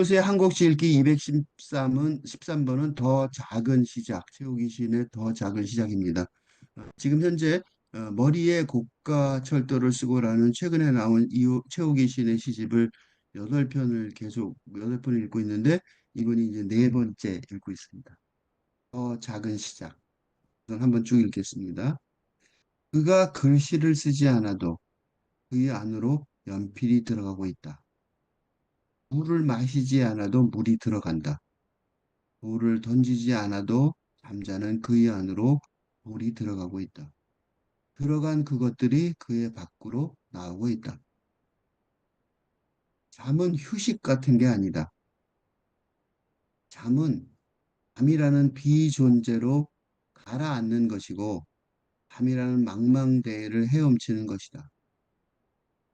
요새 한국시 읽기 13번은 더 작은 시작, 최우기 시인의 더 작은 시작입니다. 지금 현재 머리에 고가 철도를 쓰고라는 최근에 나온 최우기 시인의 시집을 8편을 계속 8편을 읽고 있는데 이번이 이제 네 번째 읽고 있습니다. 더 작은 시작. 우선 한번 쭉 읽겠습니다. 그가 글씨를 쓰지 않아도 그의 안으로 연필이 들어가고 있다. 물을 마시지 않아도 물이 들어간다. 돌을 던지지 않아도 잠자는 그의 안으로 돌이 들어가고 있다. 들어간 그것들이 그의 밖으로 나오고 있다. 잠은 휴식 같은 게 아니다. 잠은 밤이라는 비존재로 가라앉는 것이고 밤이라는 망망대해를 헤엄치는 것이다.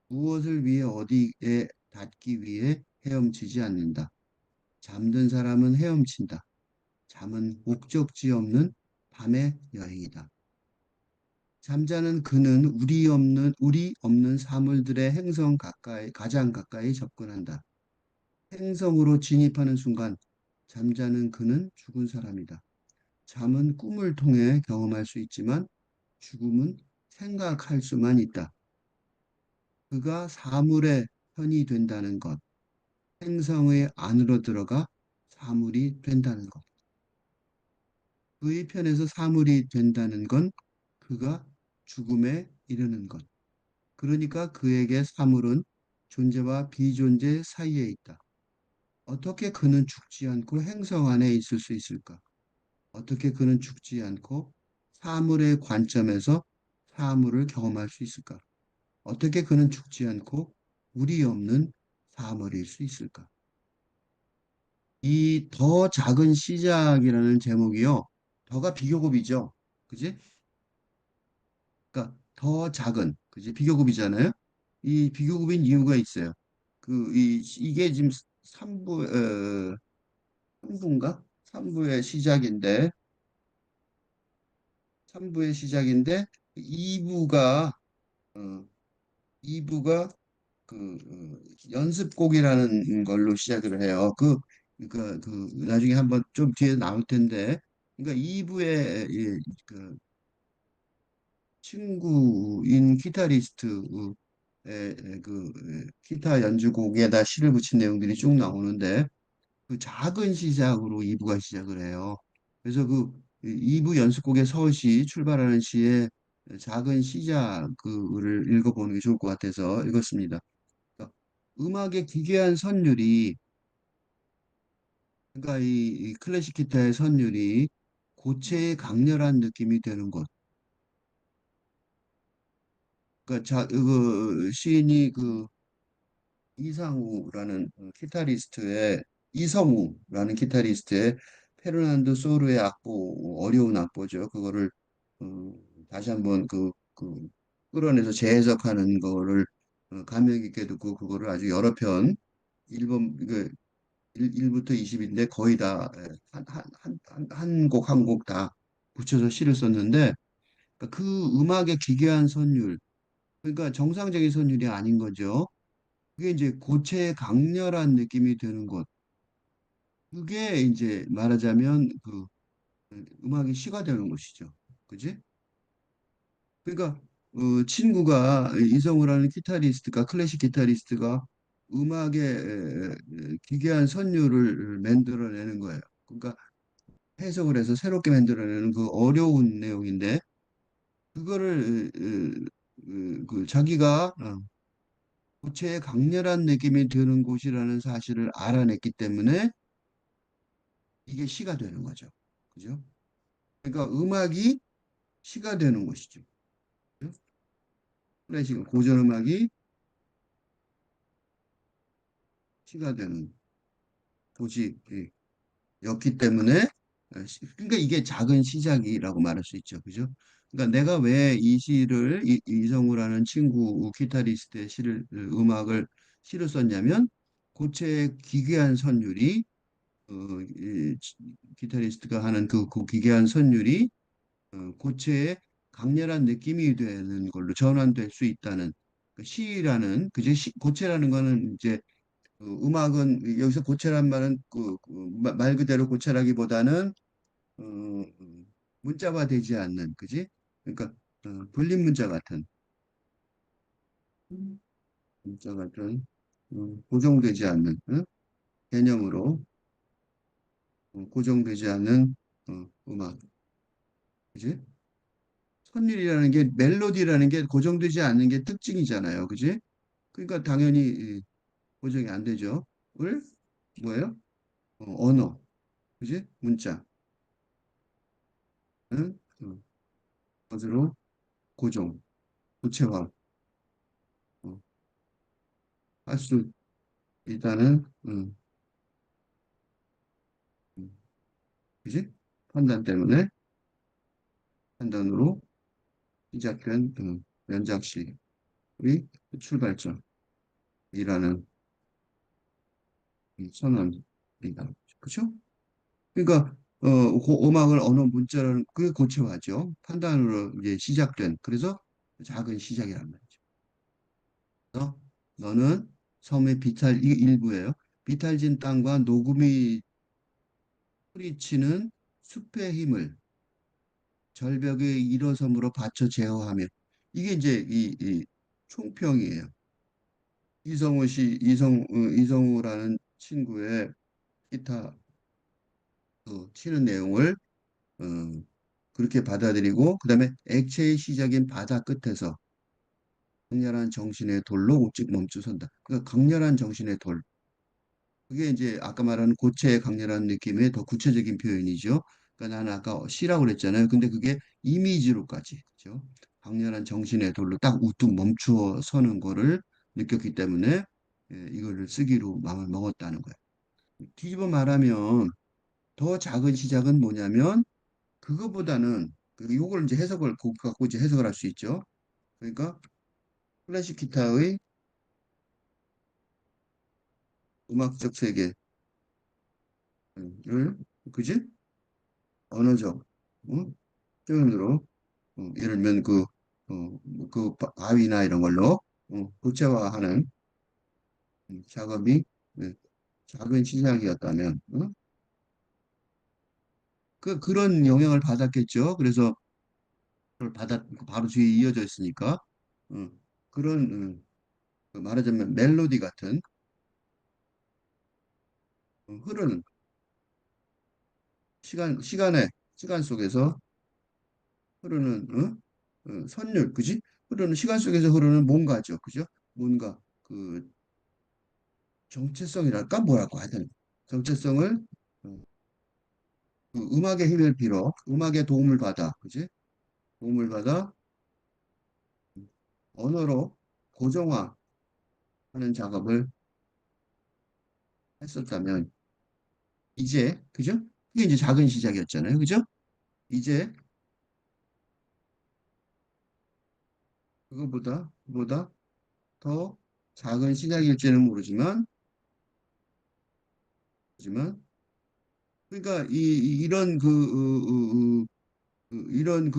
무엇을 위해 어디에 닿기 위해 헤엄치지 않는다. 잠든 사람은 헤엄친다. 잠은 목적지 없는 밤의 여행이다. 잠자는 그는 우리 없는 사물들의 행성 가까이 가장 가까이 접근한다. 행성으로 진입하는 순간 잠자는 그는 죽은 사람이다. 잠은 꿈을 통해 경험할 수 있지만 죽음은 생각할 수만 있다. 그가 사물의 편이 된다는 것, 행성의 안으로 들어가 사물이 된다는 것. 그의 편에서 사물이 된다는 건 그가 죽음에 이르는 것. 그러니까 그에게 사물은 존재와 비존재 사이에 있다. 어떻게 그는 죽지 않고 행성 안에 있을 수 있을까? 어떻게 그는 죽지 않고 사물의 관점에서 사물을 경험할 수 있을까? 어떻게 그는 죽지 않고 우리 없는 사물일 수 있을까? 이 더 작은 시작이라는 제목이요. 더가 비교급이죠. 그지? 그러니까 더 작은, 그지? 비교급이잖아요. 이 비교급인 이유가 있어요. 이게 지금 3부인가? 3부의 시작인데, 3부의 시작인데, 2부가, 어, 2부가 연습곡이라는 걸로 시작을 해요. 나중에 한번 좀 뒤에 나올 텐데, 그러니까 2부에 친구인 기타리스트의 기타 연주곡에다 시를 붙인 내용들이 쭉 나오는데 그 작은 시작으로 2부가 시작을 해요. 그래서 2부 연습곡의 서시 출발하는 시에 작은 시작을 읽어보는 게 좋을 것 같아서 읽었습니다. 그러니까 음악의 기괴한 선율이 그러니까 이 클래식 기타의 선율이 고체의 강렬한 느낌이 되는 것. 그러니까 시인이 이상우라는 기타리스트의 이성우라는 기타리스트의 페르난도 소르의 악보 어려운 악보죠. 그거를 어, 다시 한번 끌어내서 재해석하는 거를 감명 깊게 듣고 그거를 아주 여러 편 1번 1부터 20인데 거의 다 한 곡 한 곡 다 붙여서 시를 썼는데 그러니까 그 음악의 기괴한 선율 그러니까 정상적인 선율이 아닌 거죠. 그게 이제 고체의 강렬한 느낌이 드는 것. 그게 이제 말하자면 음악이 시가 되는 것이죠. 그지? 그러니까 친구가 이성우라는 기타리스트가 클래식 기타리스트가 음악의 기괴한 선율을 만들어내는 거예요. 그러니까 해석을 해서 새롭게 만들어내는 그 어려운 내용인데 그거를 자기가 고체의 강렬한 느낌이 드는 곳이라는 사실을 알아냈기 때문에 이게 시가 되는 거죠. 그죠? 그러니까 음악이 시가 되는 것이죠. 그죠? 클래식 고전 음악이 시가 되는 곳이었기 때문에 그러니까 이게 작은 시작이라고 말할 수 있죠. 그죠? 그러니까 내가 왜 이 시를 이성우라는 친구 기타리스트의 시를 썼냐면 고체의 기괴한 선율이 어, 이 기타리스트가 하는 그 기괴한 선율이 고체의 강렬한 느낌이 되는 걸로 전환될 수 있다는 그 시라는 고체라는 거는 이제 음악은 여기서 고체란 말은 말 그대로 고체라기보다는 문자화되지 않는, 그지? 그러니까 불린 문자 같은 고정되지 않는 개념으로 고정되지 않는 음악, 그지? 선율이라는 게 멜로디라는 게 고정되지 않는 게 특징이잖아요, 그지? 그러니까 당연히 고정이 안 되죠. 을 뭐예요? 언어, 그지? 문자는 것으로 고정, 구체화 할 수 있다는 음, 그지? 판단 때문에 판단으로 시작된 연작식의 출발점이라는 이 선언입니다. 그렇죠? 그러니까 음악을 언어 문자라는 그게 고체화죠. 판단으로 이제 시작된 그래서 작은 시작이란 말이죠. 그래서 너는 섬의 비탈 이 일부예요. 비탈진 땅과 녹음이 뿌리치는 숲의 힘을 절벽의 일어섬으로 받쳐 제어하며 이게 이제 이 총평이에요. 이성우라는 친구의 기타 치는 내용을 어, 그렇게 받아들이고 그다음에 액체의 시작인 바다 끝에서 강렬한 정신의 돌로 우찍 멈추선다. 그러니까 강렬한 정신의 돌. 그게 이제 아까 말하는 고체의 강렬한 느낌의 더 구체적인 표현이죠. 그러니까 나는 아까 시라고 그랬잖아요. 근데 그게 이미지로까지, 그죠? 강렬한 정신의 돌로 딱 우뚝 멈추어 서는 거를 느꼈기 때문에 이거를 쓰기로 마음을 먹었다는 거예요. 뒤집어 말하면 더 작은 시작은 뭐냐면 그거보다는 요걸 이제 해석을 그거 갖고 이제 해석을 할 수 있죠. 그러니까 클래식 기타의 음악적 세계를 그지? 언어적 표현으로 예를 들면 바위나 이런 걸로 구체화하는 작업이 예, 작은 시작이었다면 그런 영향을 받았겠죠. 그래서 그걸 바로 뒤에 이어져 있으니까 어, 그런 말하자면 멜로디 같은 흐르는 시간 속에서 흐르는 선율, 그지? 흐르는 시간 속에서 흐르는 뭔가죠, 그죠? 뭔가 그 정체성이랄까 뭐랄까 하여튼 정체성을 그 음악의 힘을 빌어 음악의 도움을 받아, 그지? 도움을 받아 언어로 고정화하는 작업을 했었다면 이제 그죠? 이게 이제 작은 시작이었잖아요, 그죠? 이제 그거보다 더 작은 시작일지는 모르지만 그러니까 이런 이런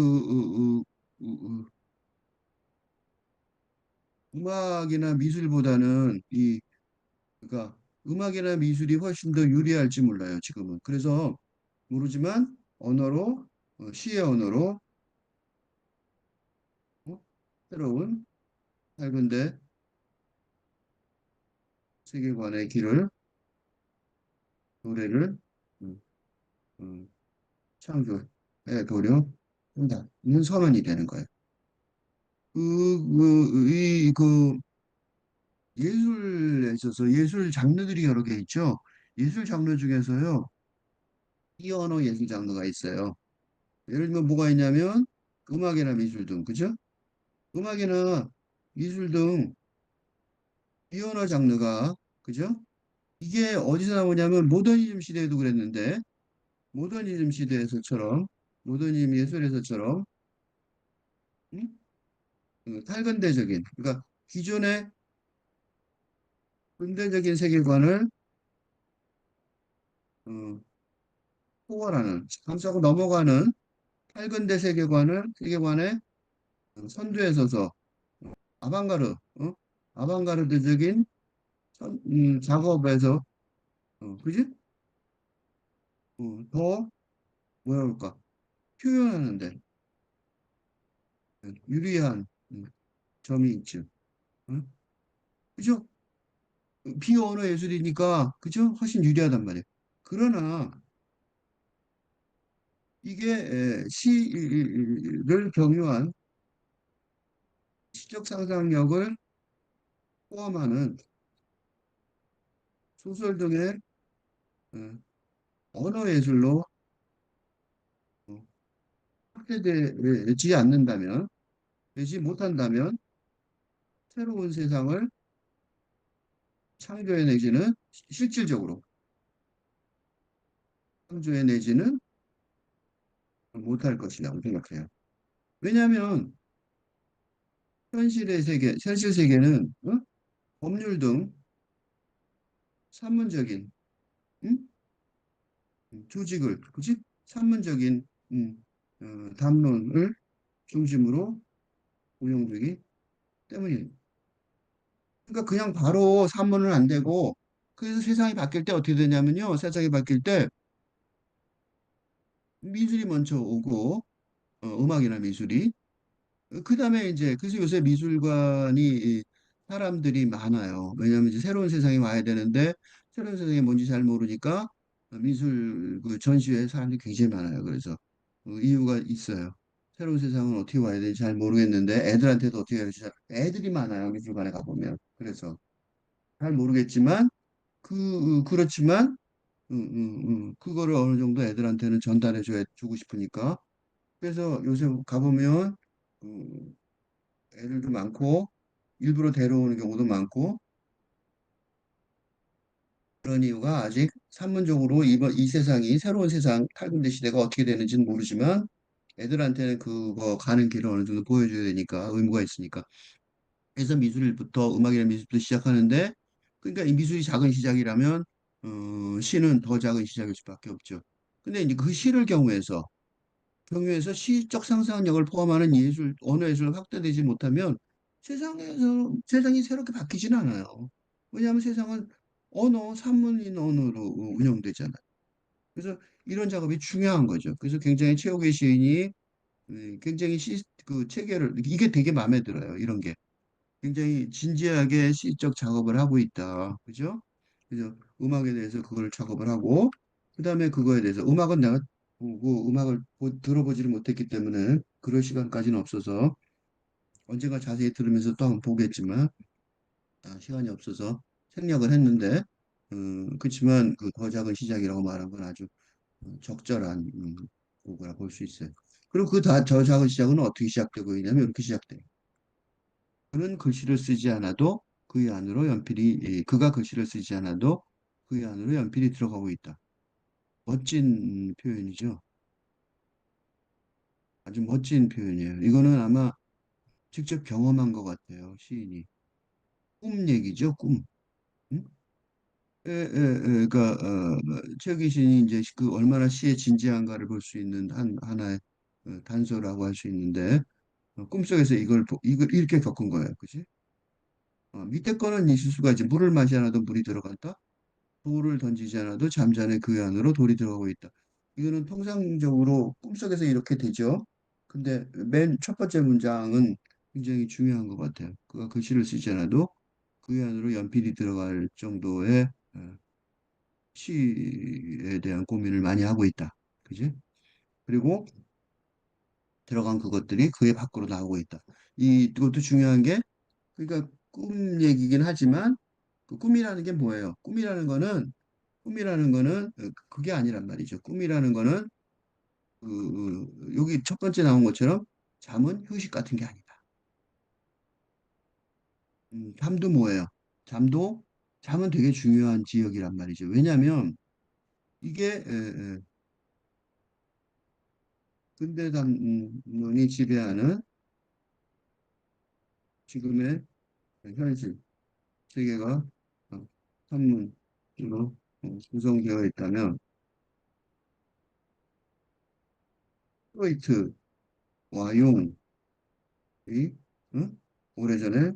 음악이나 미술보다는 그러니까 음악이나 미술이 훨씬 더 유리할지 몰라요, 지금은. 그래서 모르지만 언어로 시의 언어로 어, 새로운 밝은데 세계관의 길을 노래를 음, 음, 창조해 보려 한다. 는 선언이 되는 거예요. 예술에 있어서 예술 장르들이 여러 개 있죠. 예술 장르 중에서요, 비언어 예술 장르가 있어요. 예를 들면 뭐가 있냐면 음악이나 미술 등, 그죠? 음악이나 미술 등 비언어 장르가, 그죠? 이게 어디서 나오냐면 모더니즘 시대에도 그랬는데 모더니즘 시대에서처럼 모더니즘 예술에서처럼 음? 탈근대적인 그러니까 기존의 근대적인 세계관을 어, 초월하는 감싸고 넘어가는 탈근대 세계관의 선두에 서서 아방가르 아방가르드적인 작업에서 그지? 더 뭐라 그럴까? 표현하는데 유리한 점이 있죠. 어? 그죠? 비언어 예술이니까 그죠? 훨씬 유리하단 말이에요. 그러나 이게 시를 경유한 시적 상상력을 포함하는 소설 등의 어, 언어 예술로 어, 확대되지 않는다면, 되지 못한다면 새로운 세상을 창조해내지는 실질적으로 창조해내지는 못할 것이라고 생각해요. 왜냐하면 현실의 세계, 현실 세계는 법률 등 산문적인 음? 조직을, 그치? 산문적인 담론을 중심으로 운영되기 때문이에요. 그러니까 그냥 바로 산문은 안 되고 그래서 세상이 바뀔 때 어떻게 되냐면요. 세상이 바뀔 때 미술이 먼저 오고 음악이나 미술이 그다음에 이제 그래서 요새 미술관이 사람들이 많아요. 왜냐하면 이제 새로운 세상이 와야 되는데 새로운 세상이 뭔지 잘 모르니까 미술 그 전시회에 사람들이 굉장히 많아요. 그래서 이유가 있어요. 새로운 세상은 어떻게 와야 되는지 잘 모르겠는데 애들한테도 어떻게 해야 되는지 애들이 많아요. 미술관에 가보면. 그래서 잘 모르겠지만 그렇지만 그거를 어느 정도 애들한테는 전달해 줘야 주고 싶으니까 그래서 요새 가보면 음, 애들도 많고 일부러 데려오는 경우도 많고 그런 이유가 아직 산문적으로 이번 이 세상이 새로운 세상 탈근대 시대가 어떻게 되는지는 모르지만 애들한테는 그거 가는 길을 어느 정도 보여줘야 되니까 의무가 있으니까 그래서 미술부터 음악이나 미술부터 시작하는데 그러니까 이 미술이 작은 시작이라면 시는 더 작은 시작일 수밖에 없죠. 근데 이제 그 시를 경우에서 시적 상상력을 포함하는 예술, 언어 예술을 확대되지 못하면 세상이 새롭게 바뀌지는 않아요. 왜냐하면 세상은 산문인 언어로 운영되잖아요. 그래서 이런 작업이 중요한 거죠. 그래서 굉장히 최욱의 시인이 굉장히 그 체계를, 이게 되게 마음에 들어요. 이런 게. 굉장히 진지하게 시적 작업을 하고 있다. 그죠? 그래서 음악에 대해서 그걸 작업을 하고, 그 다음에 그거에 대해서 음악은 내가 보고 음악을 들어보지를 못했기 때문에 그럴 시간까지는 없어서 언젠가 자세히 들으면서 또 한번 보겠지만 시간이 없어서 생략을 했는데 그렇지만 그 더 작은 시작이라고 말한 건 아주 적절한 거라 볼 수 있어요. 그리고 더 작은 시작은 어떻게 시작되고 있냐면 이렇게 시작돼요. 그는 글씨를 쓰지 않아도 그 안으로 그가 글씨를 쓰지 않아도 그 안으로 연필이 들어가고 있다. 멋진 표현이죠. 아주 멋진 표현이에요. 이거는 아마 직접 경험한 것 같아요. 시인이. 꿈 얘기죠, 꿈. 응? 그러니까 최기 시인이 이제 그 얼마나 시의 진지한가를 볼 수 있는 하나의 단서라고 할 수 있는데 꿈속에서 이걸 이렇게 겪은 거예요, 그지? 밑에 거는 있을 수가 있지. 물을 마시 않아도 물이 들어간다. 돌을 던지지 않아도 잠자는 그 안으로 돌이 들어가고 있다. 이거는 통상적으로 꿈속에서 이렇게 되죠. 근데 맨 첫 번째 문장은 굉장히 중요한 것 같아요. 그가 글씨를 쓰지 않아도 그 안으로 연필이 들어갈 정도의 시에 대한 고민을 많이 하고 있다. 그지? 그리고 들어간 그것들이 그의 밖으로 나오고 있다. 이것도 중요한 게 그러니까 꿈 얘기긴 하지만 그 꿈이라는 게 뭐예요? 꿈이라는 거는 그게 아니란 말이죠. 꿈이라는 거는 여기 첫 번째 나온 것처럼 잠은 휴식 같은 게 아니다. 잠도 뭐예요? 잠도 잠은 되게 중요한 지역이란 말이죠. 왜냐하면 이게 근대 담론이 지배하는 지금의 현실 세계가 산문으로 구성되어 있다면 프로이트와 융이 응? 오래전에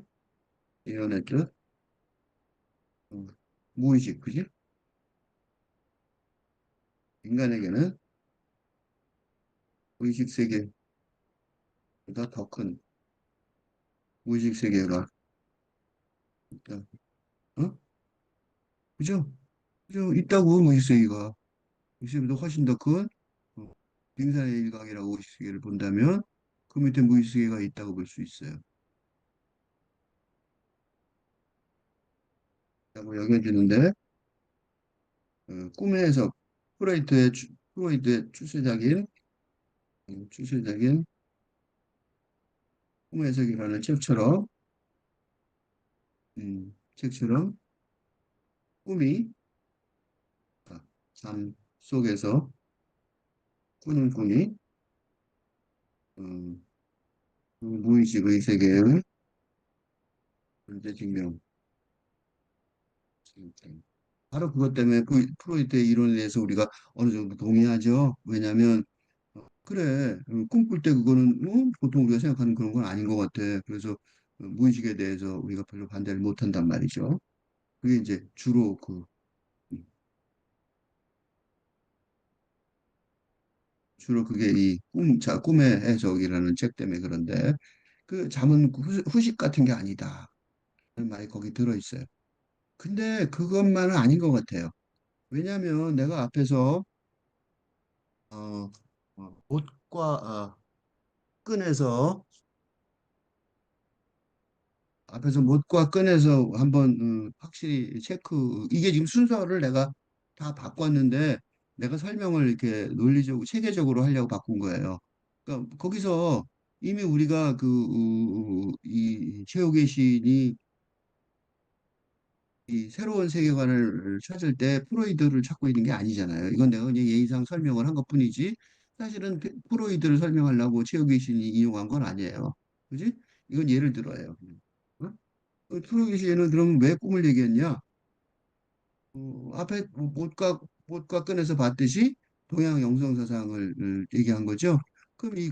이뤄냈듯 어, 무의식, 그지? 인간에게는 의식 세계보다 더 큰 무의식 세계가 있다. 어? 그죠? 그죠? 있다고 무의식 세계가. 의식 세계보다 훨씬 더 큰 빙산의 일각이라고 의식 세계를 본다면 그 밑에 무의식 세계가 있다고 볼 수 있어요. 라고 여겨지는데 꿈의 해석 프로이트의 출세작인 꿈의 해석이라는 책처럼 꿈이 잠 속에서 꾸는 꿈이 음, 그 무의식의 세계의 존재 증명. 바로 그것 때문에 프로이트의 이론에 대해서 우리가 어느 정도 동의하죠. 왜냐하면 그래 꿈꿀 때 그거는 보통 우리가 생각하는 그런 건 아닌 것 같아. 그래서 무의식에 대해서 우리가 별로 반대를 못한단 말이죠. 그게 이제 음, 주로 그게 꿈의 해석이라는 책 때문에 그런데 그 잠은 후식 같은 게 아니다. 는 말이 거기 들어 있어요. 근데 그것만은 아닌 것 같아요. 왜냐하면 내가 어, 못과 끈에서 못과 끈에서 한번 확실히 체크 이게 지금 순서를 내가 다 바꿨는데 내가 설명을 이렇게 논리적으로 체계적으로 하려고 바꾼 거예요. 그러니까 거기서 이미 우리가 이 최후의 시인이 이 새로운 세계관을 찾을 때 프로이드를 찾고 있는 게 아니잖아요. 이건 내가 그냥 예의상 설명을 한 것뿐이지 사실은 프로이드를 설명하려고 최욱의 신이 이용한 건 아니에요. 그지? 이건 예를 들어요. 어? 최욱의 시인은 그럼 왜 꿈을 얘기했냐? 앞에 못과 끈에서 봤듯이 동양 영성 사상을 얘기한 거죠. 그럼 이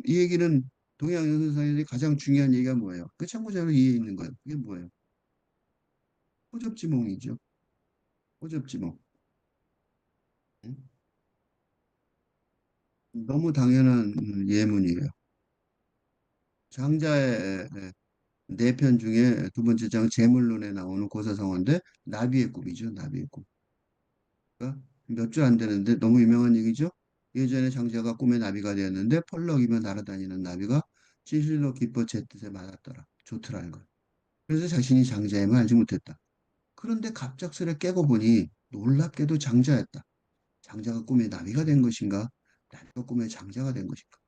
이 얘기는 동양 영성 사상에서 가장 중요한 얘기가 뭐예요? 그 참고자료 이해 있는 거예요. 그게 뭐예요? 호접지몽이죠. 호접지몽. 응? 너무 당연한 예문이에요. 장자의 네 편 중에 두 번째 장 제물론에 나오는 고사성어인데 나비의 꿈이죠. 나비의 꿈. 그러니까 몇 줄 안 되는데 너무 유명한 얘기죠. 예전에 장자가 꿈에 나비가 되었는데 펄럭이며 날아다니는 나비가 진실로 기뻐 제 뜻에 맞았더라. 좋더라는 거예요. 그래서 자신이 장자임을 알지 못했다. 그런데 갑작스레 깨고 보니 놀랍게도 장자였다. 장자가 꿈에 나비가 된 것인가? 나비가 꿈에 장자가 된 것인가?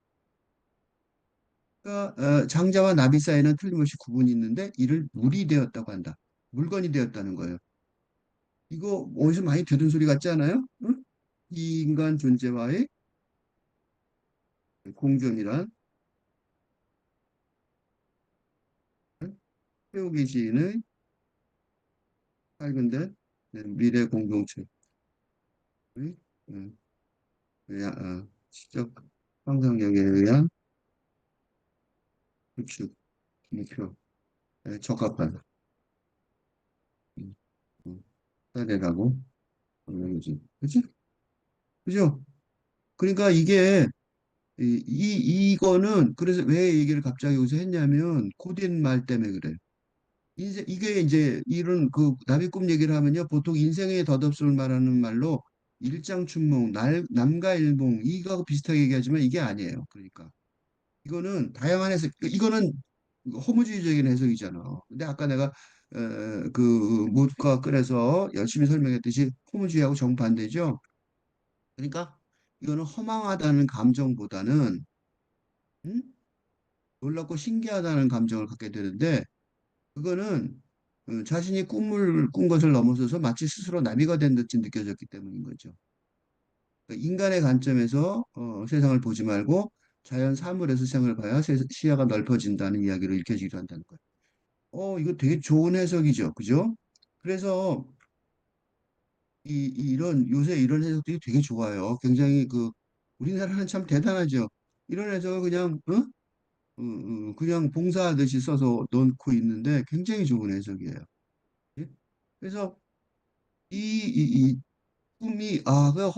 그러니까 장자와 나비 사이는 틀림없이 구분이 있는데 이를 물이 되었다고 한다. 물건이 되었다는 거예요. 이거 어디서 많이 들은 소리 같지 않아요? 응? 이 인간 존재와의 공존이란 태우기 시인의 밝은데 미래 공동체의 음, 시적 상상력에 의한 구축, 목표에 적합한 음, 음, 사례라고 보는 거지. 그치? 그죠? 그러니까 이거는 그래서 왜 얘기를 갑자기 여기서 했냐면 고된 말 때문에 그래. 이게 이제 이런 그 나비꿈 얘기를 하면요 보통 인생의 덧없음을 말하는 말로 일장춘몽, 남가일몽 이거하고 비슷하게 얘기하지만 이게 아니에요. 그러니까 이거는 다양한 해석, 이거는 허무주의적인 해석이잖아. 근데 아까 내가 그 못과 끈에서 열심히 설명했듯이 허무주의하고 정반대죠. 그러니까 이거는 허망하다는 감정보다는 음? 놀랍고 신기하다는 감정을 갖게 되는데 그거는 자신이 꿈을 꾼 것을 넘어서서 마치 스스로 나비가 된 듯이 느껴졌기 때문인 거죠. 그러니까 인간의 관점에서 세상을 보지 말고 자연 사물에서 세상을 봐야 시야가 넓어진다는 이야기로 읽혀지기도 한다는 거예요. 이거 되게 좋은 해석이죠. 그죠? 그래서 이런 요새 이런 해석들이 되게 좋아요. 굉장히 우리나라는 참 대단하죠. 이런 해석을 그냥 봉사하듯이 써서 넣고 있는데 굉장히 좋은 해석이에요. 예? 그래서 이 꿈이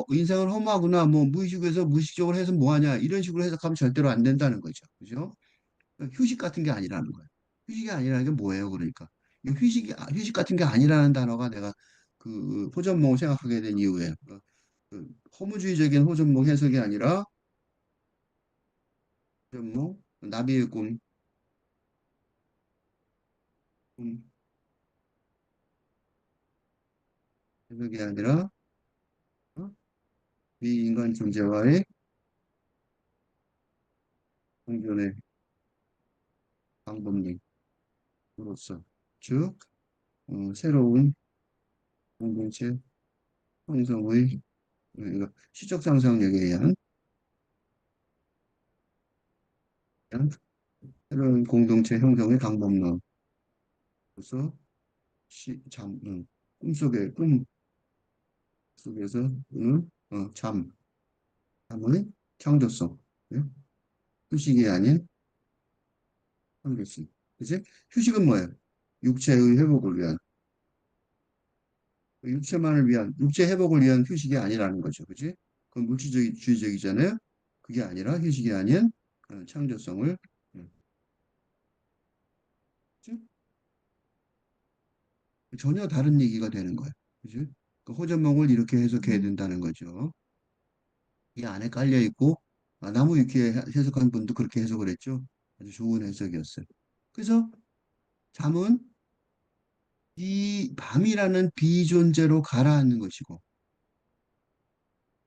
인생은 험하구나 뭐 무의식에서 무의식적으로 해서 뭐하냐 이런 식으로 해석하면 절대로 안 된다는 거죠. 그죠? 그러니까 휴식 같은 게 아니라는 거예요. 휴식이 아니라는 게 뭐예요? 그러니까 이 휴식 같은 게 아니라는 단어가 내가 그 호전몽을 생각하게 된 이유예요. 그 허무주의적인 호전몽 해석이 아니라 호전몽 나비의 꿈 해석이 아니라 어? 비인간 존재와의 공존의 방법론으로서 즉 새로운 공동체 형성의 이거 시적 상상력에 의한 새로운 공동체 형성의 방법론으로서 꿈 속에서 잠의 창조성, 예? 휴식이 아닌 창조성. 그치? 휴식은 뭐예요? 육체의 회복을 위한, 육체 회복을 위한 휴식이 아니라는 거죠. 그치? 그건 물질주의적이잖아요. 그게 아니라 휴식이 아닌 창조성을, 음, 그치? 전혀 다른 얘기가 되는 거예요. 그치? 그 호전몽을 이렇게 해석해야 된다는 거죠. 이 안에 깔려 있고 나무 위키에 해석한 분도 그렇게 해석을 했죠. 아주 좋은 해석이었어요. 그래서 잠은 이 밤이라는 비존재로 가라앉는 것이고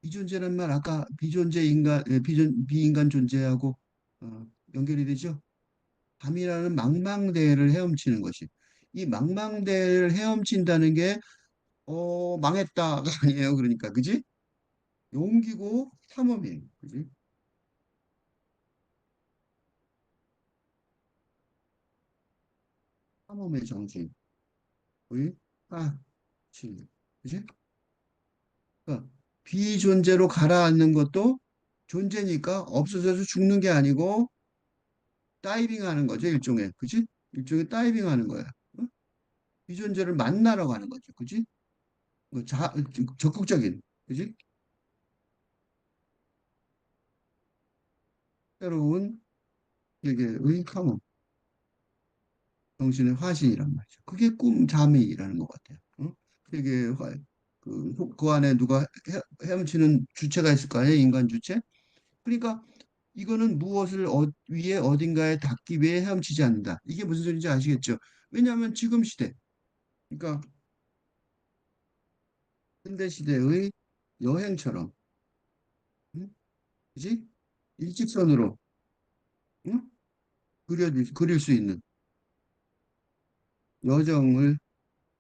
비존재란 말 아까 비인간 존재하고 연결이 되죠. 밤이라는 망망대해를 헤엄치는 것이 이 망망대해를 헤엄친다는 게 망했다가 아니에요. 그러니까 그지? 용기고 탐험이에요. 그지? 탐험의 정신. 의 진. 그지? 그러니까 비존재로 가라앉는 것도 존재니까 없어져서 죽는 게 아니고 다이빙 하는 거죠, 일종의. 그지? 일종의 다이빙 하는 거야. 어? 비존재를 만나러 가는 거죠. 그지? 적극적인. 그지? 새로운 세계의 탐험, 정신의 화신이란 말이죠. 그게 꿈잠이라는 것 같아요. 어? 세계의 그 안에 누가 헤엄치는 주체가 있을 거 아니에요, 인간 주체? 그러니까 이거는 무엇을 위에 어딘가에 닿기 위해 헤엄치지 않는다. 이게 무슨 소리인지 아시겠죠? 왜냐하면 지금 시대, 그러니까 현대 시대의 여행처럼, 응? 그지? 일직선으로 응? 그릴 수 있는 여정을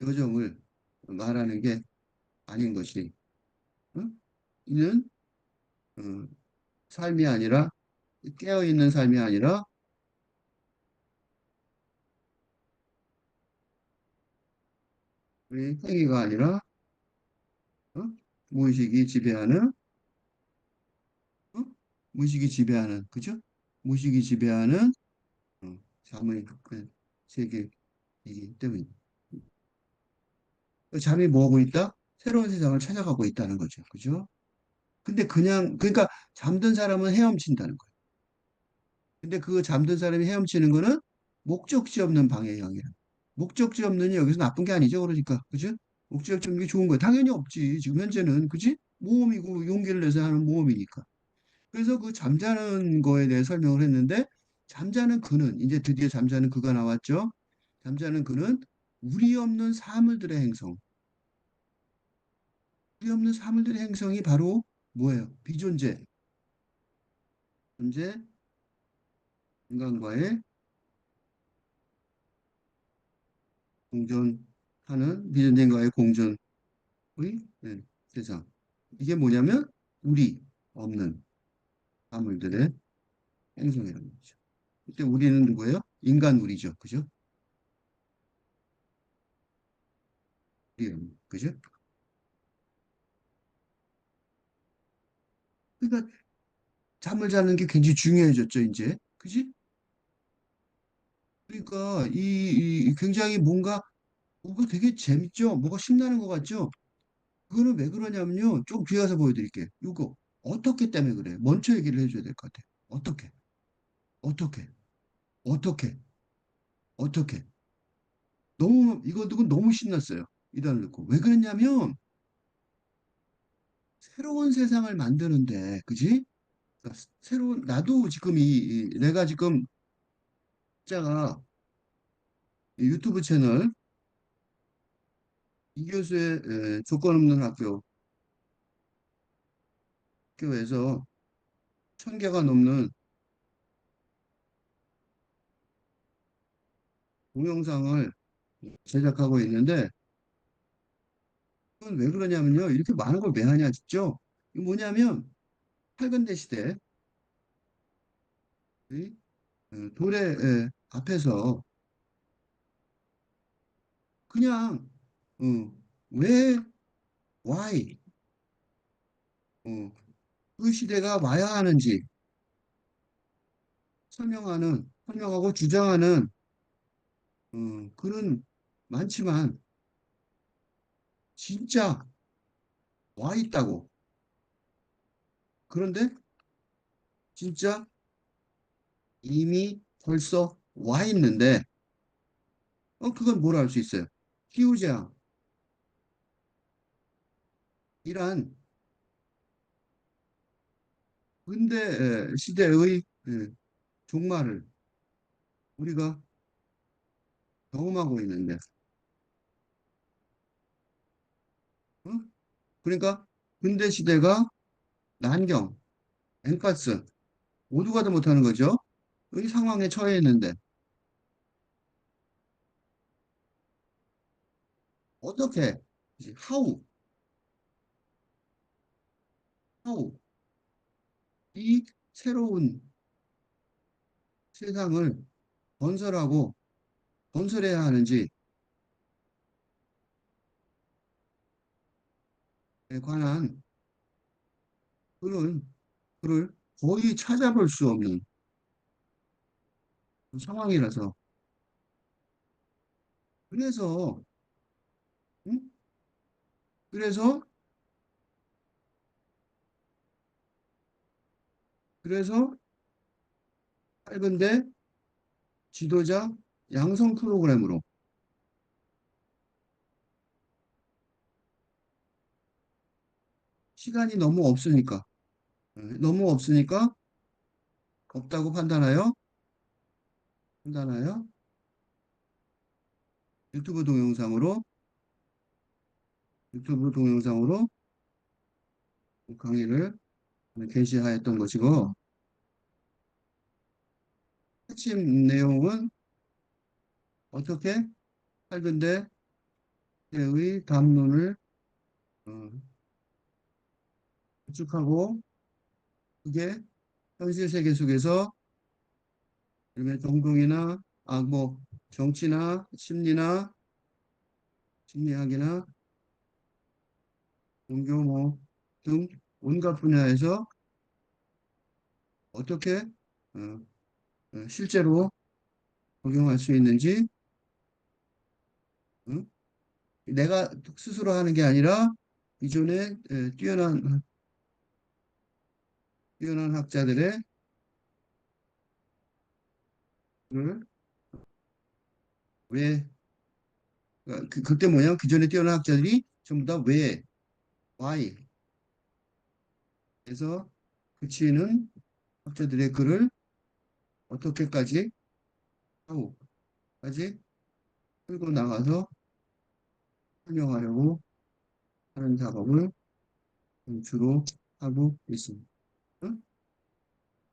여정을 말하는 게 아닌 것이, 응? 이는 어, 삶이 아니라 깨어 있는 삶이 아니라 우리 행위가 아니라 어? 무의식이 지배하는 어? 무의식이 지배하는 그죠? 무의식이 지배하는 잠의 세계이기 때문에 잠이 뭐 하고 있다? 새로운 세상을 찾아가고 있다는 거죠. 그죠? 근데 그러니까 잠든 사람은 헤엄친다는 거예요. 근데 그 잠든 사람이 헤엄치는 거는 목적지 없는 방해형이야. 목적지 없는이 여기서 나쁜 게 아니죠. 그러니까. 그죠? 목적지 없는 게 좋은 거야. 당연히 없지. 지금 현재는. 그지? 모험이고 용기를 내서 하는 모험이니까. 그래서 그 잠자는 거에 대해 설명을 했는데 잠자는 그는 이제 드디어 잠자는 그가 나왔죠. 잠자는 그는 우리 없는 사물들의 행성. 우리 없는 사물들의 행성이 바로 뭐예요? 비존재. 존재, 인간과의 공존하는 비존재인과의 공존의 네, 세상. 이게 뭐냐면 우리 없는 사물들의 행성이라는 거죠. 그때 우리는 누구예요? 인간 우리죠. 그죠? 우리, 그죠? 그러니까 잠을 자는 게 굉장히 중요해졌죠, 이제. 그지? 그러니까 굉장히 뭔가 그거 되게 재밌죠? 뭐가 신나는 것 같죠? 그거는 왜 그러냐면요. 좀 뒤에 가서 보여드릴게요. 이거 어떻게 때문에 그래? 먼저 얘기를 해줘야 될 것 같아. 어떻게? 어떻게? 어떻게? 어떻게? 너무 이거 너무 신났어요. 이단을 넣고 왜 그랬냐면 새로운 세상을 만드는데, 그지? 그러니까 새로운 나도 지금 내가 지금 자가 유튜브 채널 이교수의 조건 없는 학교에서 1,000개가 넘는 동영상을 제작하고 있는데 그건 왜 그러냐면요. 이렇게 많은 걸 왜 하냐 싶죠? 이거 뭐냐면 팔근대 시대 이, 도래 앞에서 그냥 왜 why 어, 그 시대가 와야 하는지 설명하고 주장하는 그런 많지만 진짜 와 있다고. 그런데 진짜 이미 벌써 와 있는데 그건 뭘 알 수 있어요? 히우제왕 이란 근대 시대의 종말을 우리가 경험하고 있는데 어? 그러니까 근대 시대가 난경, 엔가스 모두가 다 못하는 거죠. 이 상황에 처해 있는데 어떻게 이제 how 이 새로운 세상을 건설하고 건설해야 하는지에 관한 그런 글을 거의 찾아볼 수 없는 상황이라서 그래서 응? 그래서 그래서 짧은데 지도자 양성 프로그램으로 시간이 너무 없으니까 없다고 판단하여 유튜브 동영상으로 유튜브 동영상으로 강의를 게시하였던 것이고 핵심 내용은 어떻게 짧은데 의 담론을 어, 구축하고 그게 현실 세계 속에서 그다음에 정동이나 뭐 정치나 심리학이나 종교 등 온갖 분야에서 어떻게 어, 실제로 적용할 수 있는지 응? 내가 스스로 하는 게 아니라 기존에 뛰어난 학자들의 그 왜 그때 뭐냐 기존에 뛰어난 학자들이 전부 다 왜 why에서 그치는 학자들의 글을 어떻게까지 하고까지 끌고 나가서 설명하려고 하는 작업을 주로 하고 있습니다. 응?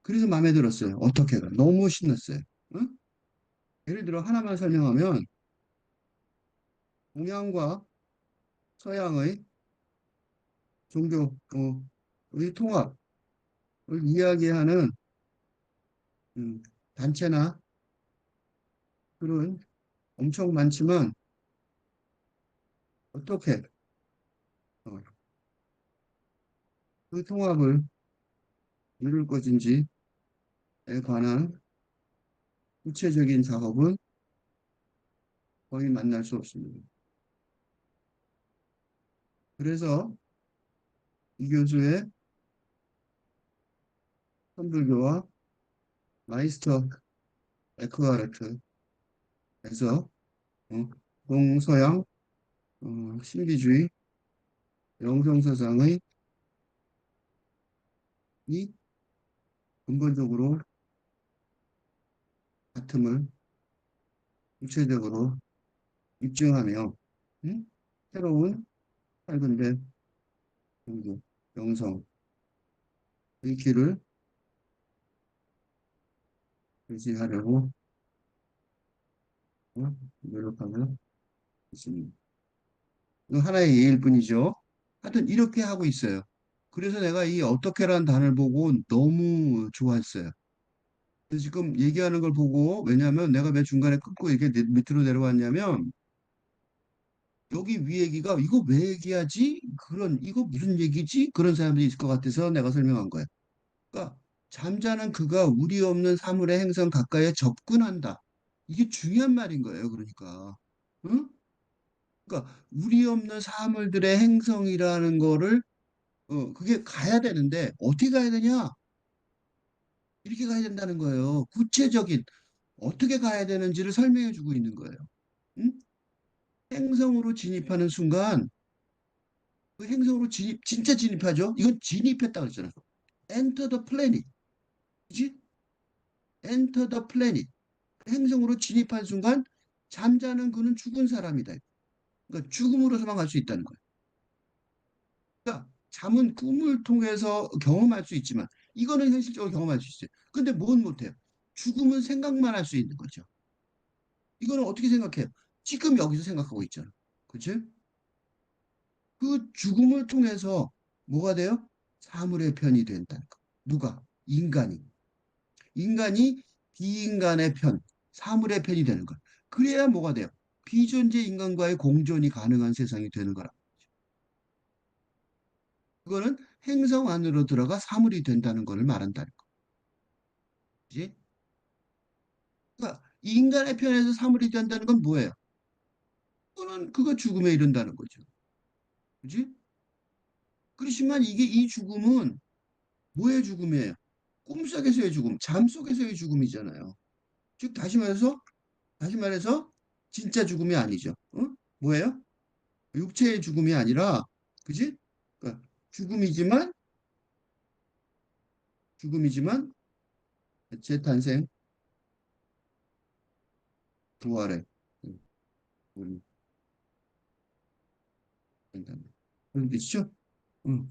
그래서 마음에 들었어요. 어떻게가 너무 신났어요. 응? 예를 들어 하나만 설명하면 동양과 서양의 종교의 통합을 이야기하는 음, 단체나 그런 엄청 많지만 어떻게 어, 그 통합을 이룰 것인지에 관한 구체적인 작업은 거의 만날 수 없습니다. 그래서 이 교수의 선불교와 마이스터 에크하르트에서 동서양 신비주의 영성사상의 이 근본적으로 같음을 구체적으로 입증하며 음? 새로운 밝은데 종교, 영성의 길을 제시하려고 노력하고 있습니다. 이거 하나의 예일 뿐이죠. 하여튼 이렇게 하고 있어요. 그래서 내가 이 어떻게라는 단어를 보고 너무 좋아했어요. 그래서 지금 얘기하는 걸 보고 왜냐하면 내가 왜 중간에 끊고 이렇게 밑으로 내려왔냐면 여기 위 얘기가 이거 왜 얘기하지? 그런 이거 무슨 얘기지? 그런 사람들이 있을 것 같아서 내가 설명한 거예요. 그러니까 잠자는 그가 우리 없는 사물의 행성 가까이에 접근한다. 이게 중요한 말인 거예요. 그러니까. 응? 그러니까 우리 없는 사물들의 행성이라는 거를 그게 가야 되는데 어떻게 가야 되냐? 이렇게 가야 된다는 거예요. 구체적인 어떻게 가야 되는지를 설명해 주고 있는 거예요. 응? 행성으로 진입하는 순간 그 행성으로 진짜 진입하죠. 이건 진입했다 그랬잖아. Enter the planet. 그지? Enter the planet. 행성으로 진입한 순간 잠자는 그는 죽은 사람이다. 그러니까 죽음으로서만 갈 수 있다는 거예요. 그러니까 잠은 꿈을 통해서 경험할 수 있지만 이거는 현실적으로 경험할 수 있어요. 근데 뭔 못해요? 죽음은 생각만 할 수 있는 거죠. 이거는 어떻게 생각해요? 지금 여기서 생각하고 있잖아. 그치? 그 죽음을 통해서 뭐가 돼요? 사물의 편이 된다는 거. 누가? 인간이. 인간이 비인간의 편, 사물의 편이 되는 거. 그래야 뭐가 돼요? 비존재 인간과의 공존이 가능한 세상이 되는 거라. 그거는 행성 안으로 들어가 사물이 된다는 것을 말한다는 거지. 그러니까 인간의 편에서 사물이 된다는 건 뭐예요? 그거는 그거 죽음에 이른다는 거죠. 그지? 그렇지만 이게 이 죽음은 뭐의 죽음이에요? 꿈속에서의 죽음, 잠 속에서의 죽음이잖아요. 즉 다시 말해서 진짜 죽음이 아니죠. 뭐예요? 육체의 죽음이 아니라, 그지? 그러니까 죽음이지만 재탄생, 부활의 우리 된다는 그런 뜻이죠. 응.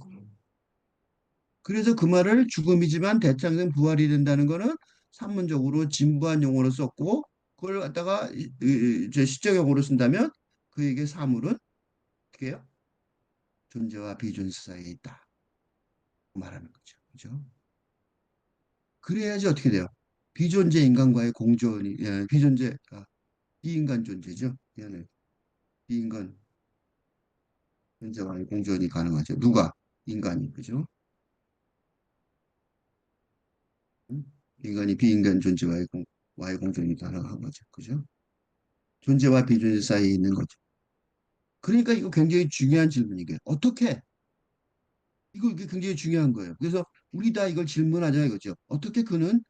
그래서 그 말을 죽음이지만 대장생 부활이 된다는 거는 산문적으로 진부한 용어로 썼고 그걸 갖다가 이제 시적 용어로 쓴다면 그에게 사물은 어떻게 해요? 존재와 비존재 사이에 있다 말하는 거죠. 그죠? 그래야지 어떻게 돼요? 비존재 인간과의 공존이 비인간 존재죠. 미안해. 비인간 존재와의 공존이 가능하죠. 누가? 인간이 그죠? 응? 인간이 비인간 존재와의 와의 공존이 가능한 거죠. 그죠? 존재와 비존재 사이에 있는 거죠. 그러니까 이거 굉장히 중요한 질문이게 어떻게? 이게 굉장히 중요한 거예요. 그래서 우리 다 이걸 질문하자 이거죠. 어떻게 그는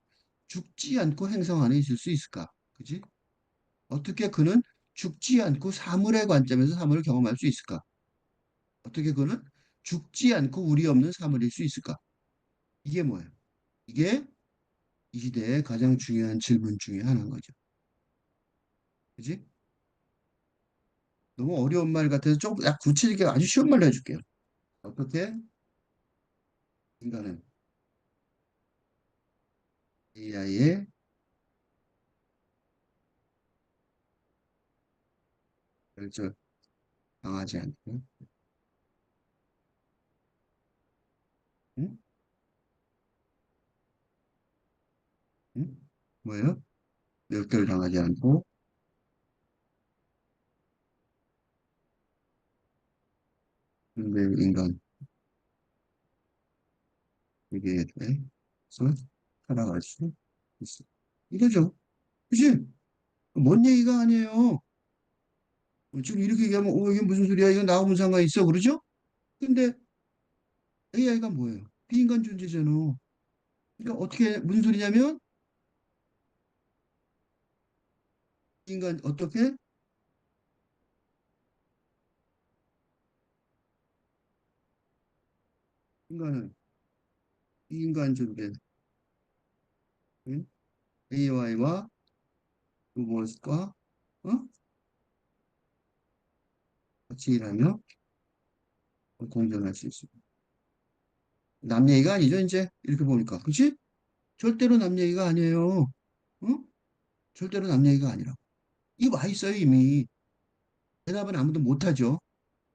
죽지 않고 행성 안에 있을 수 있을까? 그지? 어떻게 그는 죽지 않고 사물의 관점에서 사물을 경험할 수 있을까? 어떻게 그는 죽지 않고 우리 없는 사물일 수 있을까? 이게 뭐예요? 이게 이 시대의 가장 중요한 질문 중에 하나인 거죠. 그지? 너무 어려운 말 같아서 좀 구체적이게 아주 쉬운 말로 해줄게요. 어떻게 인간은 AI에 결절당하지 않고, 응? 응? 뭐예요? 멸절당하지 않고, 근데 인간, 이게 돼서 살아갈 수 있어. 이거죠. 그치? 뭔 얘기가 아니에요. 지금 이렇게 얘기하면, 이게 무슨 소리야? 이거 나하고 무슨 상관 있어? 그러죠? 근데 AI가 뭐예요? 비인간 존재잖아. 그러니까 어떻게 무슨 소리냐면 인간 어떻게 인간은 비인간 존재 AI와 로봇과 어? 같이 일하며 공존할 수 있습니다. 남 얘기가 아니죠, 이제 이렇게 보니까, 그렇지? 절대로 남 얘기가 아니에요. 어? 절대로 남 얘기가 아니라. 이 와 있어요 이미. 대답은 아무도 못하죠.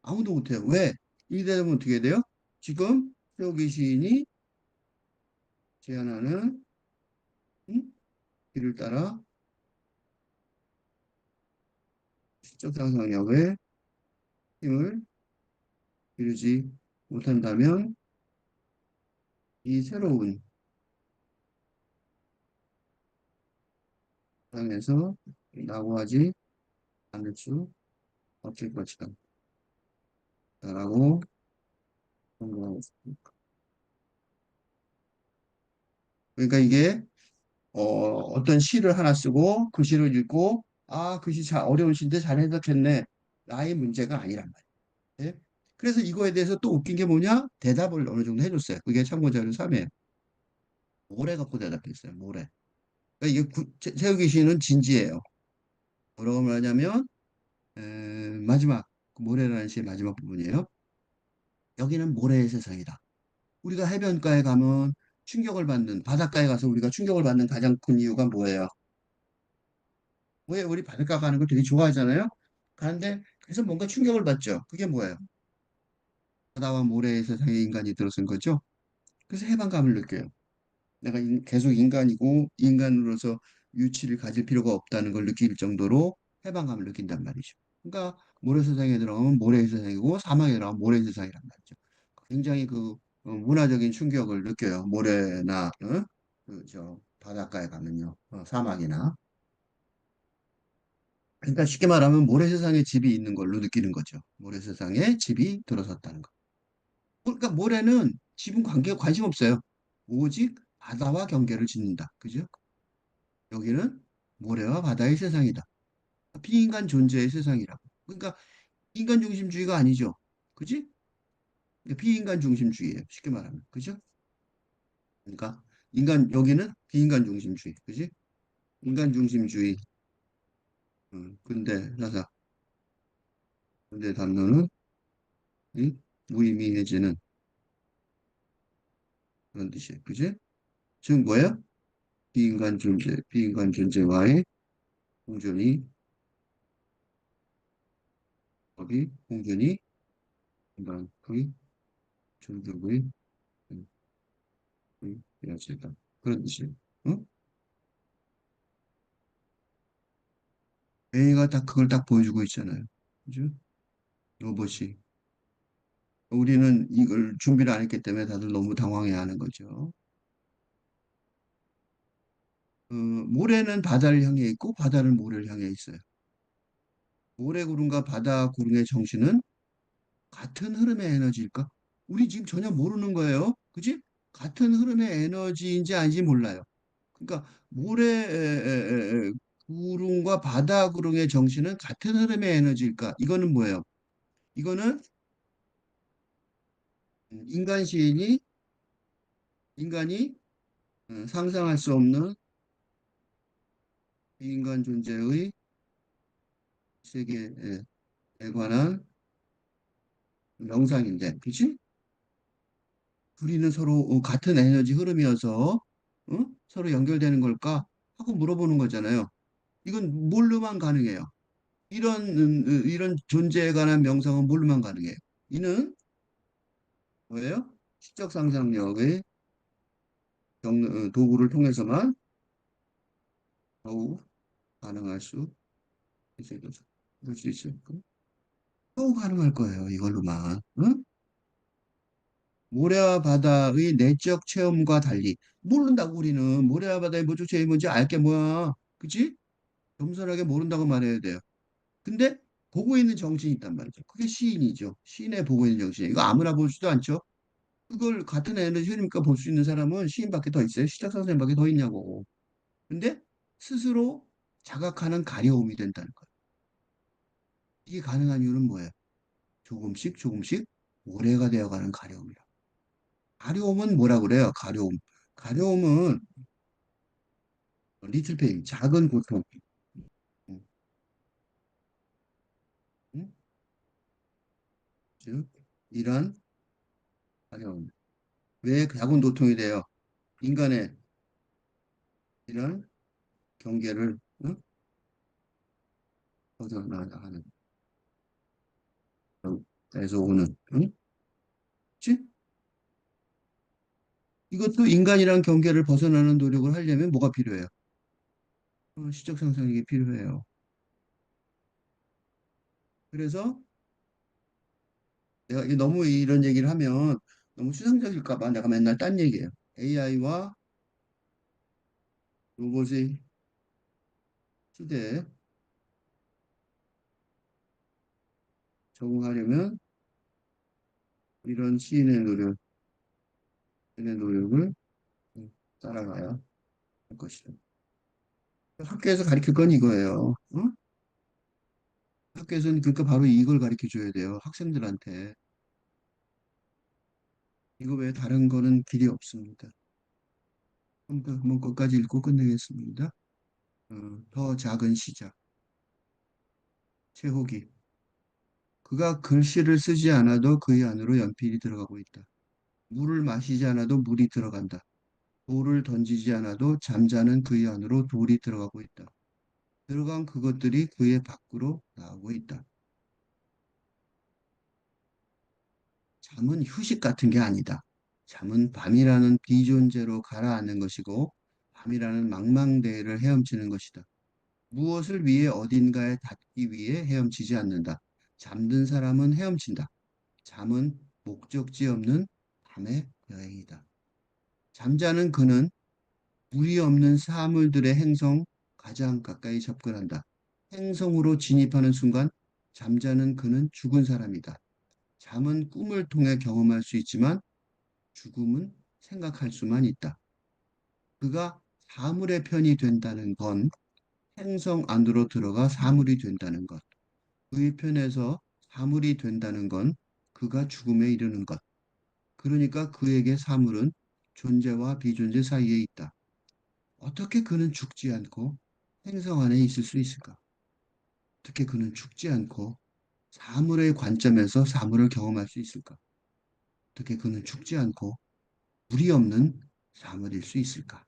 아무도 못해요. 왜? 이 대답은 어떻게 돼요? 지금 최욱이 시인이 제안하는 응? 길을 따라 시적 상상력의 힘을 기르지 못한다면 이 새로운 세상에서 나고하지 않을 수 없을 것이다. 라고 생각하고 있습니다. 그러니까 이게 어떤 시를 하나 쓰고 그 시를 읽고 아, 그 시 잘 어려운 시인데 잘 해석했네. 나의 문제가 아니란 말이에요. 예? 그래서 이거에 대해서 또 웃긴 게 뭐냐? 대답을 어느 정도 해줬어요. 그게 참고자료 3에 모래 갖고 대답했어요. 모래. 그러니까 이게 세우기 시는 진지해요. 뭐라고 말하냐면 마지막 그 모래라는 시의 마지막 부분이에요. 여기는 모래의 세상이다. 우리가 해변가에 가면 충격을 받는 바닷가에 가서 우리가 충격을 받는 가장 큰 이유가 뭐예요? 왜 우리 바닷가 가는 걸 되게 좋아하잖아요. 가는데 그래서 뭔가 충격을 받죠. 그게 뭐예요? 바다와 모래의 세상에 인간이 들어선 거죠. 그래서 해방감을 느껴요. 내가 계속 인간이고 인간으로서 유치를 가질 필요가 없다는 걸 느낄 정도로 해방감을 느낀단 말이죠. 그러니까 모래 세상에 들어가면 모래의 세상이고 사막에 들어가면 모래의 세상이란 말이죠. 굉장히 그 문화적인 충격을 느껴요. 모래나 그저 바닷가에 가면요. 사막이나. 그러니까 쉽게 말하면 모래세상에 집이 있는 걸로 느끼는 거죠. 모래세상에 집이 들어섰다는 거. 그러니까 모래는 집은 관심 없어요. 오직 바다와 경계를 짓는다. 그죠? 여기는 모래와 바다의 세상이다. 비인간 존재의 세상이라고. 그러니까 인간 중심주의가 아니죠. 그지? 그러니까 비인간 중심주의예요. 쉽게 말하면. 그죠? 그러니까 여기는 비인간 중심주의. 그지? 인간 중심주의. 근데 담론은 무의미해지는 그런 뜻이에요. 그지? 즉 뭐예요? 비인간 존재와의 공존이, 공존이 인간의 존중의 이어지다. 그런 뜻이에요. 응? A가 딱 그걸 딱 보여주고 있잖아요. 그죠? 로봇이. 우리는 이걸 준비를 안 했기 때문에 다들 너무 당황해하는 거죠. 모래는 바다를 향해 있고 바다는 모래를 향해 있어요. 모래구름과 바다구름의 정신은 같은 흐름의 에너지일까? 우리 지금 전혀 모르는 거예요. 그지? 같은 흐름의 에너지인지 아닌지 몰라요. 그러니까 구름과 바다 구름의 정신은 같은 흐름의 에너지일까? 이거는 뭐예요? 이거는 인간 시인이 인간이 상상할 수 없는 비인간 존재의 세계에 관한 명상인데, 그치? 우리는 서로 같은 에너지 흐름이어서 서로 연결되는 걸까? 하고 물어보는 거잖아요. 이건 뭘로만 가능해요? 이런 존재에 관한 명상은 뭘로만 가능해요? 이는 뭐예요? 시적 상상력의 도구를 통해서만 더욱 가능할 수 있을 거죠. 그럴 수 있을 거. 더욱 가능할 거예요. 이걸로만. 응? 모래와 바다의 내적 체험과 달리 모른다고 우리는 모래와 바다의 내적 체험이 뭔지 알게 뭐야. 그치? 겸손하게 모른다고 말해야 돼요. 근데 보고 있는 정신이 있단 말이죠. 그게 시인이죠. 시인의 보고 있는 정신. 이거 아무나 볼 수도 않죠. 그걸 같은 에너지 흐르니까 볼 수 있는 사람은 시인밖에 더 있어요. 시작 선생님밖에 더 있냐고. 근데 스스로 자각하는 가려움이 된다는 거예요. 이게 가능한 이유는 뭐예요? 조금씩 조금씩 오래가 되어가는 가려움이라. 가려움은 뭐라 그래요? 가려움. 가려움은 리틀 페인, 작은 고통. 음, 음? 즉, 이런 가려움. 왜 작은 고통이 돼요? 인간의 이런 경계를 벗어나가는 에서 오는 그치? 이것도 인간이란 경계를 벗어나는 노력을 하려면 뭐가 필요해요? 시적 상상력이 필요해요. 그래서 내가 너무 이런 얘기를 하면 너무 추상적일까 봐 내가 맨날 딴 얘기해요. AI와 로봇의 시대에 적응하려면 이런 시인의 노력을 따라가야 할 것이다. 학교에서 가르칠 건 이거예요. 어? 학교에서는 그러니까 바로 이걸 가르쳐 줘야 돼요. 학생들한테. 이거 외에 다른 거는 길이 없습니다. 한번 끝까지 읽고 끝내겠습니다. 더 작은 시작. 최호기. 그가 글씨를 쓰지 않아도 그의 안으로 연필이 들어가고 있다. 물을 마시지 않아도 물이 들어간다. 돌을 던지지 않아도 잠자는 그의 안으로 돌이 들어가고 있다. 들어간 그것들이 그의 밖으로 나오고 있다. 잠은 휴식 같은 게 아니다. 잠은 밤이라는 비존재로 가라앉는 것이고 밤이라는 망망대해를 헤엄치는 것이다. 무엇을 위해 어딘가에 닿기 위해 헤엄치지 않는다. 잠든 사람은 헤엄친다. 잠은 목적지 없는 밤의 여행이다. 잠자는 그는 물이 없는 사물들의 행성 가장 가까이 접근한다. 행성으로 진입하는 순간 잠자는 그는 죽은 사람이다. 잠은 꿈을 통해 경험할 수 있지만 죽음은 생각할 수만 있다. 그가 사물의 편이 된다는 건 행성 안으로 들어가 사물이 된다는 것. 그의 편에서 사물이 된다는 건 그가 죽음에 이르는 것. 그러니까 그에게 사물은 존재와 비존재 사이에 있다. 어떻게 그는 죽지 않고 행성 안에 있을 수 있을까? 어떻게 그는 죽지 않고 사물의 관점에서 사물을 경험할 수 있을까? 어떻게 그는 죽지 않고 물이 없는 사물일 수 있을까?